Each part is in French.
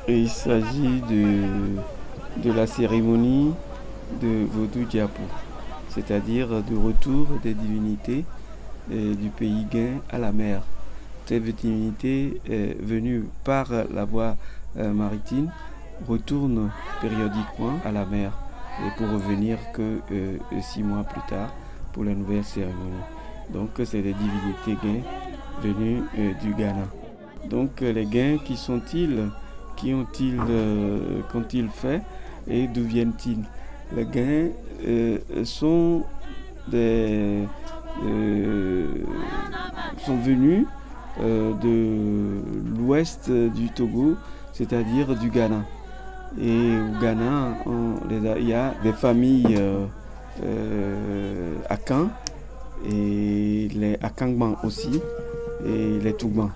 Et il s'agit de la cérémonie de Vodou Diapo, c'est-à-dire de retour des divinités du pays Guin à la mer. Ces divinités venues par la voie maritime retournent périodiquement à la mer et pour revenir que 6 mois plus tard pour la nouvelle cérémonie. Donc c'est des divinités Guin venues du Ghana. Donc les Guins, qui sont-ils? Qui ont-ils qu'ont-ils fait et d'où viennent-ils? Les Guins sont venus de l'ouest du Togo, c'est-à-dire du Ghana. Et au Ghana, il y a des familles Akan et les Akangban aussi et les Toubans.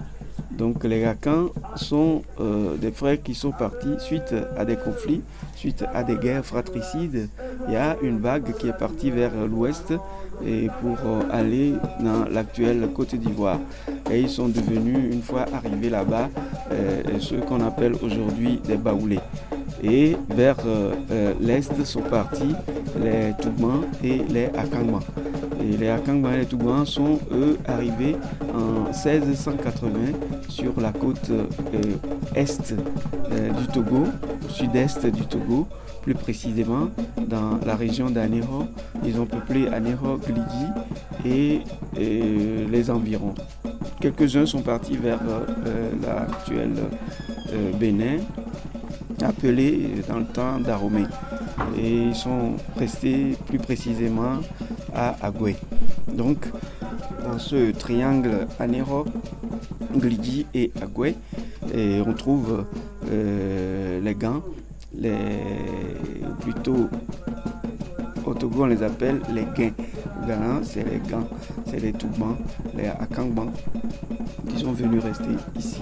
Donc les Akan sont des frères qui sont partis suite à des conflits, suite à des guerres fratricides. Il y a une vague qui est partie vers l'ouest et pour aller dans l'actuelle Côte d'Ivoire. Et ils sont devenus, une fois arrivés là-bas, ceux qu'on appelle aujourd'hui des Baoulés. Et vers l'est sont partis les Toubans et les Akangban. Et les Akangban et les Toubans sont eux arrivés en 1680 sur la côte est du Togo, au sud-est du Togo, plus précisément dans la région d'Anéro. Ils ont peuplé Anéro, Glidi et les environs. Quelques-uns sont partis vers l'actuel Bénin, appelé dans le temps Dahomey. Et ils sont restés plus précisément à Agoué. Donc, dans ce triangle Anéro, Glidi et Agoué, et on trouve les Gans, plutôt au Togo on les appelle les Guins. Au Ghana, c'est les Gans, c'est les Toubans, les Akangban qui sont venus rester ici.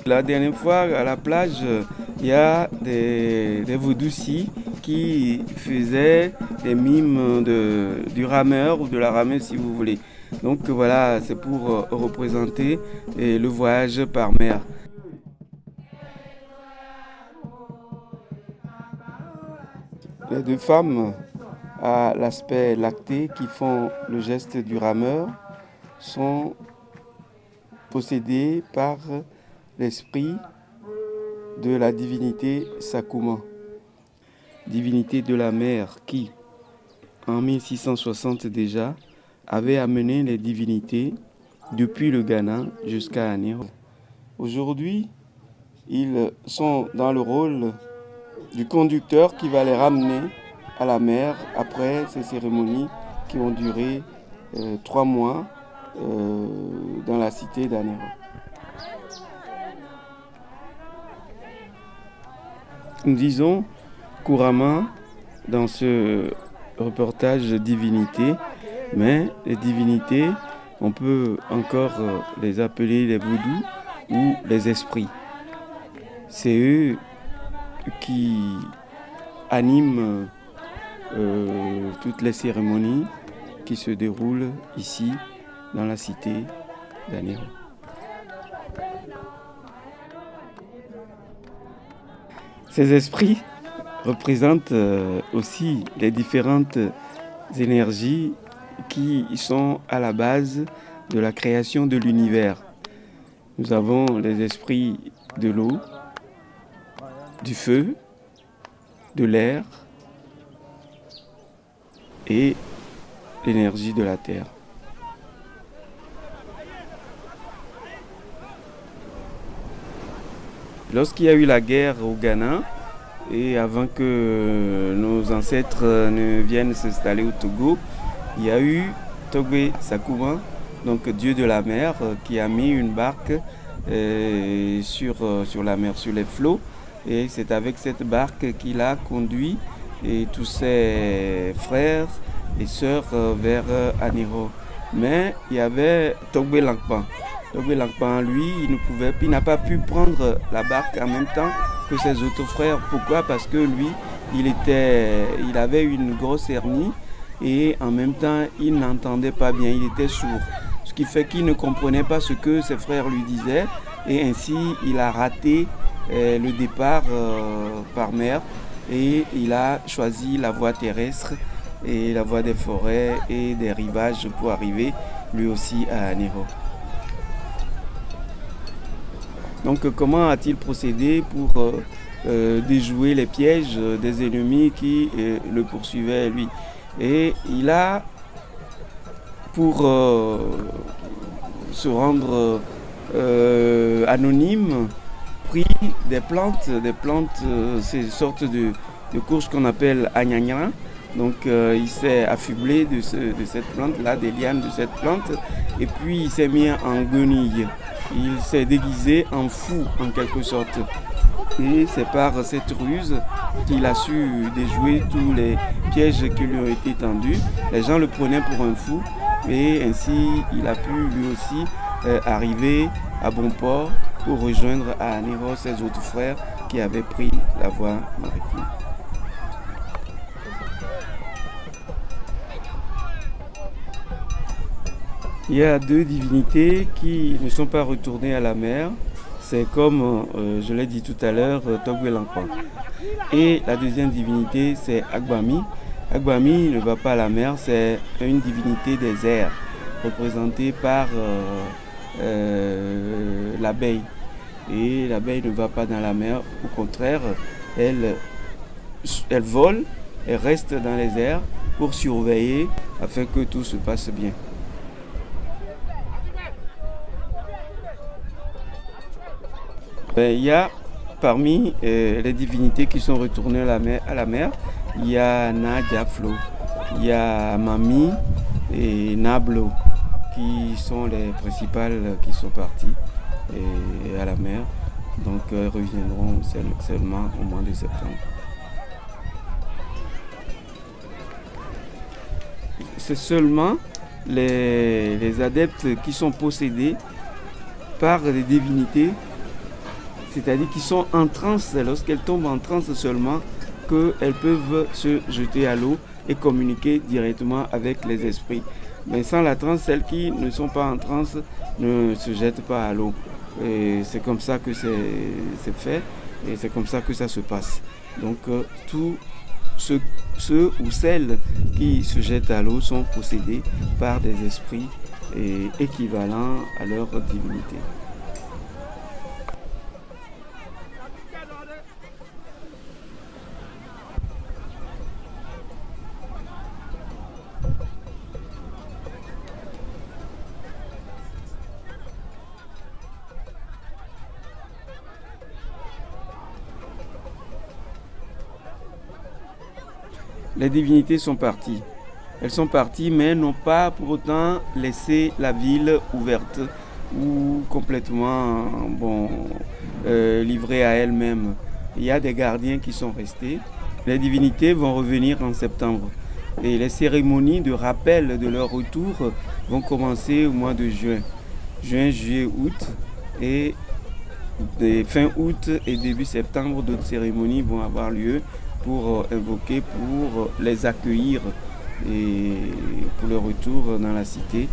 La dernière fois, à la plage, il y a des Vaudoussis qui faisaient des mimes du rameur ou de la rameuse, si vous voulez. Donc voilà, c'est pour représenter le voyage par mer. Les deux femmes à l'aspect lacté qui font le geste du rameur sont possédées par l'esprit de la divinité Sakuma, divinité de la mer qui, en 1660 déjà, avait amené les divinités depuis le Ghana jusqu'à Anéro. Aujourd'hui, ils sont dans le rôle du conducteur qui va les ramener à la mer après ces cérémonies qui ont duré 3 mois dans la cité d'Anéro. Nous disons couramment dans ce reportage divinité, mais les divinités, on peut encore les appeler les vaudous ou les esprits. C'est eux qui animent toutes les cérémonies qui se déroulent ici dans la cité d'Anéro. Ces esprits représentent aussi les différentes énergies qui sont à la base de la création de l'univers. Nous avons les esprits de l'eau, du feu, de l'air et l'énergie de la terre. Lorsqu'il y a eu la guerre au Ghana, et avant que nos ancêtres ne viennent s'installer au Togo, il y a eu Togbe Sakuma, donc Dieu de la mer, qui a mis une barque sur la mer, sur les flots. Et c'est avec cette barque qu'il a conduit tous ses frères et sœurs vers Anéro. Mais il y avait Togbe Langpan. Togbe Langpan, lui, il n'a pas pu prendre la barque en même temps que ses autres frères. Pourquoi? Parce que lui, il avait une grosse hernie et en même temps, il n'entendait pas bien, il était sourd. ce qui fait qu'il ne comprenait pas ce que ses frères lui disaient et ainsi il a raté le départ par mer et il a choisi la voie terrestre et la voie des forêts et des rivages pour arriver lui aussi à Nero. Donc comment a-t-il procédé pour déjouer les pièges des ennemis qui le poursuivaient lui? Et il a, pour se rendre anonyme, pris des plantes, ces sortes de courges qu'on appelle agnagna. Donc il s'est affublé de cette plante-là, des lianes de cette plante, et puis il s'est mis en guenille. Il s'est déguisé en fou en quelque sorte. Et c'est par cette ruse qu'il a su déjouer tous les pièges qui lui ont été tendus. Les gens le prenaient pour un fou et ainsi il a pu lui aussi arriver à bon port pour rejoindre à Nero ses autres frères qui avaient pris la voie maritime. Il y a deux divinités qui ne sont pas retournées à la mer. C'est comme je l'ai dit tout à l'heure, Togwe-Lankwa. Et la deuxième divinité, c'est Agbami. Agbami ne va pas à la mer, c'est une divinité des airs, représentée par l'abeille. Et l'abeille ne va pas dans la mer, au contraire, elle vole, elle reste dans les airs pour surveiller afin que tout se passe bien. Il y a parmi les divinités qui sont retournées à la mer, il y a Nadjaflo, il y a Mami et Nablo qui sont les principales qui sont parties à la mer. Donc reviendront seulement au mois de septembre. C'est seulement les adeptes qui sont possédés par des divinités, c'est-à-dire qui sont en transe, lorsqu'elles tombent en transe seulement, qu'elles peuvent se jeter à l'eau et communiquer directement avec les esprits. Mais sans la transe, celles qui ne sont pas en transe ne se jettent pas à l'eau. Et c'est comme ça que c'est fait et c'est comme ça que ça se passe. Donc tous ceux ou celles qui se jettent à l'eau sont possédés par des esprits équivalents à leur divinité. Les divinités sont parties. Elles sont parties, mais n'ont pas pour autant laissé la ville ouverte ou complètement livrée à elle-même. Il y a des gardiens qui sont restés. Les divinités vont revenir en septembre. Et les cérémonies de rappel de leur retour vont commencer au mois de juin. Juin, juillet, août. Et fin août et début septembre, d'autres cérémonies vont avoir lieu pour invoquer, pour les accueillir et pour le retour dans la cité.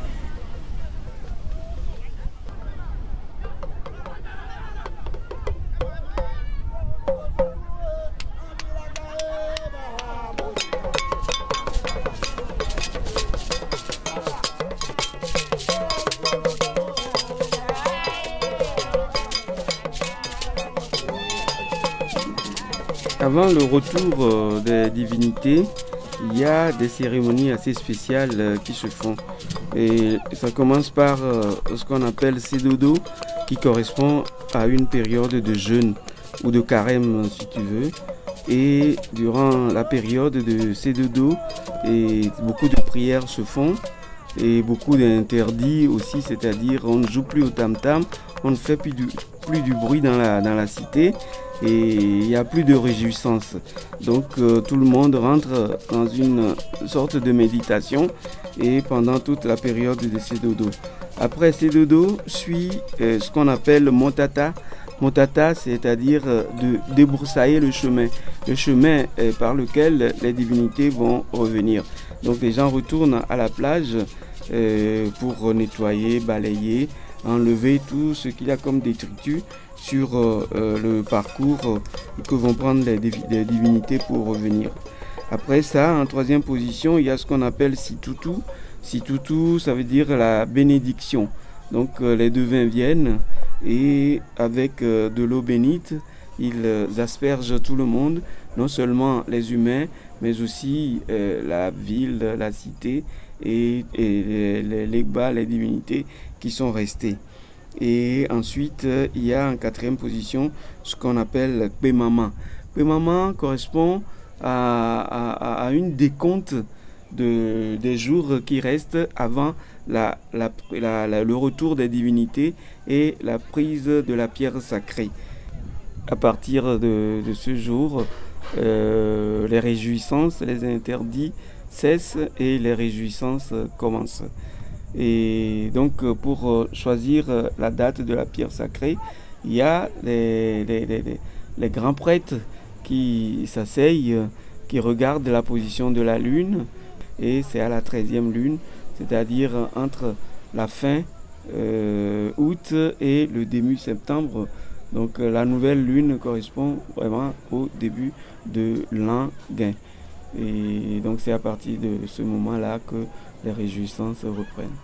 Avant le retour des divinités, il y a des cérémonies assez spéciales qui se font. Et ça commence par ce qu'on appelle Sedodo, qui correspond à une période de jeûne ou de carême si tu veux. Et durant la période de Sedodo, beaucoup de prières se font et beaucoup d'interdits aussi, c'est-à-dire on ne joue plus au tam-tam, on ne fait plus du bruit dans la cité. Et il n'y a plus de réjouissance. Donc tout le monde rentre dans une sorte de méditation et pendant toute la période de Sedodo. Après Sedodo suit ce qu'on appelle Montata. Montata, c'est-à-dire de débroussailler le chemin par lequel les divinités vont revenir. Donc les gens retournent à la plage pour nettoyer, balayer, enlever tout ce qu'il y a comme détritus sur le parcours que vont prendre les divinités pour revenir. Après ça, en troisième position, il y a ce qu'on appelle Situtu. Situtu, ça veut dire la bénédiction. Donc les devins viennent et avec de l'eau bénite, ils aspergent tout le monde, non seulement les humains, mais aussi la ville, la cité et les legbas, les divinités qui sont restées. Et ensuite, il y a en quatrième position ce qu'on appelle Pemama. Pemama correspond à une décompte des jours qui restent avant le retour des divinités et la prise de la pierre sacrée. À partir de ce jour, les réjouissances, les interdits cessent et les réjouissances commencent. Et donc pour choisir la date de la pierre sacrée, il y a les grands prêtres qui s'asseyent, qui regardent la position de la lune, et c'est à la 13e lune, c'est-à-dire entre la fin août et le début septembre. Donc la nouvelle lune correspond vraiment au début de l'an gain. Et donc c'est à partir de ce moment-là que les réjouissances reprennent.